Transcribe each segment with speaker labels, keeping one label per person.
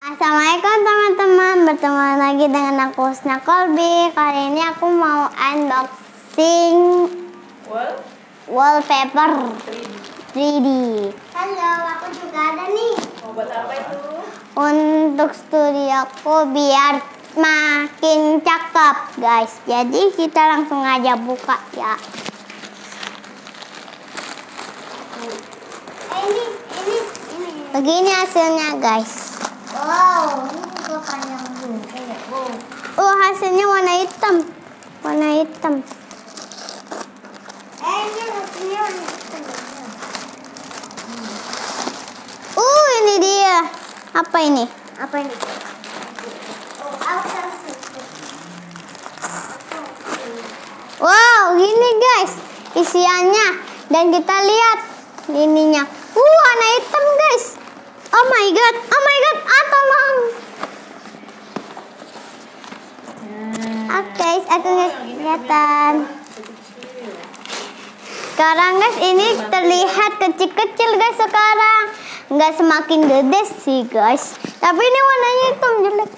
Speaker 1: Assalamualaikum teman-teman, bertemu lagi dengan aku Husna qolbiy. Kali ini aku mau unboxing wallpaper 3D. Halo, aku juga ada nih.
Speaker 2: Mau buat apa itu?
Speaker 1: Untuk studioku biar makin cakep guys. Jadi kita langsung aja buka ya. Ini. Begini hasilnya guys. Wow, ini juga panjang juga. Oh, hasilnya warna hitam. Warna hitam. Ini hasilnya warna hitam. Ini dia. Apa ini? Apa ini? Wow, gini guys isiannya. Dan kita lihat ininya. Warna hitam guys. Oh my god, tolong. Oke, aku nggak kelihatan. Sekarang guys, ini terlihat kecil-kecil guys sekarang. Nggak semakin gede sih guys. Tapi ini warnanya hitam jelek.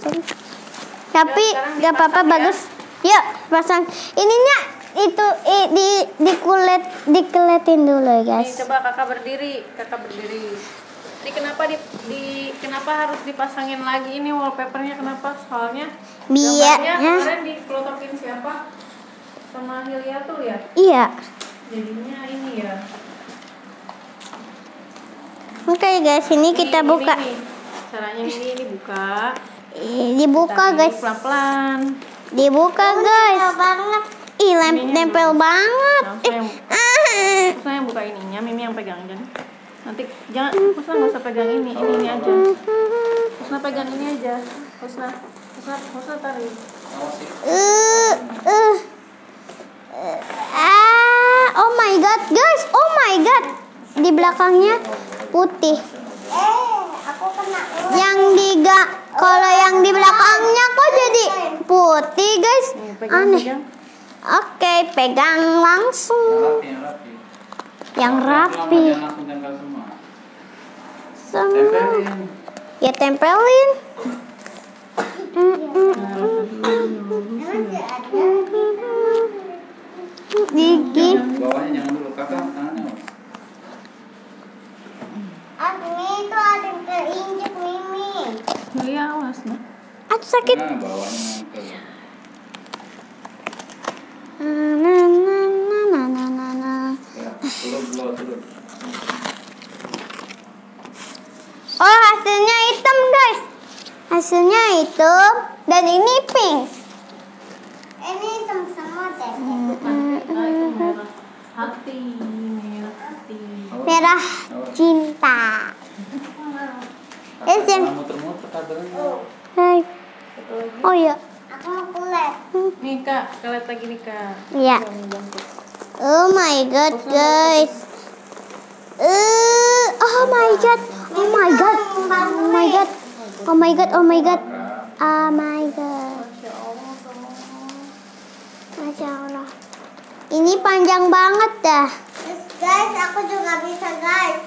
Speaker 1: Tapi nggak apa-apa ya. Bagus. Yuk, pasang. Ininya itu dikeliatin dulu guys.
Speaker 2: Nih, coba kakak berdiri. Ini kenapa harus dipasangin lagi ini wallpapernya? Kenapa? Soalnya gambarnya kemarin dipelotokin siapa? Sama Hilyatul ya?
Speaker 1: Iya.
Speaker 2: Jadinya ini ya.
Speaker 1: Oke guys, ini kita buka.
Speaker 2: Ini. Caranya ini buka.
Speaker 1: Dibuka guys.
Speaker 2: Pelan-pelan.
Speaker 1: Dibuka guys. Nempel banget.
Speaker 2: Husna yang buka ininya, Mimi yang pegang aja. Nanti jangan, Husna nggak usah pegang ini aja. Husna pegang ini aja. Husna tarik.
Speaker 1: Oh my god guys, oh my god. Di belakangnya putih. Aku kena. Kalau yang di belakangnya kok jadi putih guys? Aneh. Oke, pegang langsung. Yang rapi. Ya tempelin. Gigi.
Speaker 3: Bawahnya jangan dulu, kakak tangannya.
Speaker 1: Ini tuh ada yang keinjek Mimi.
Speaker 2: Iya, awas nih.
Speaker 1: Aduh sakit.
Speaker 3: Nah, bawahnya turun.
Speaker 1: Oh, hasilnya hitam guys. Hasilnya hitam dan ini pink. Ini hitam semua deh.
Speaker 2: Merah hati.
Speaker 1: Merah cinta.
Speaker 3: Muter-muter kabelnya.
Speaker 1: Hai. Oh ya. Aku mau kulet.
Speaker 2: Nih kak, lihat lagi nih kak.
Speaker 1: Iya. Oh my god guys. Oh my god. Masya Allah. Ini panjang banget dah. Guys, aku juga bisa guys.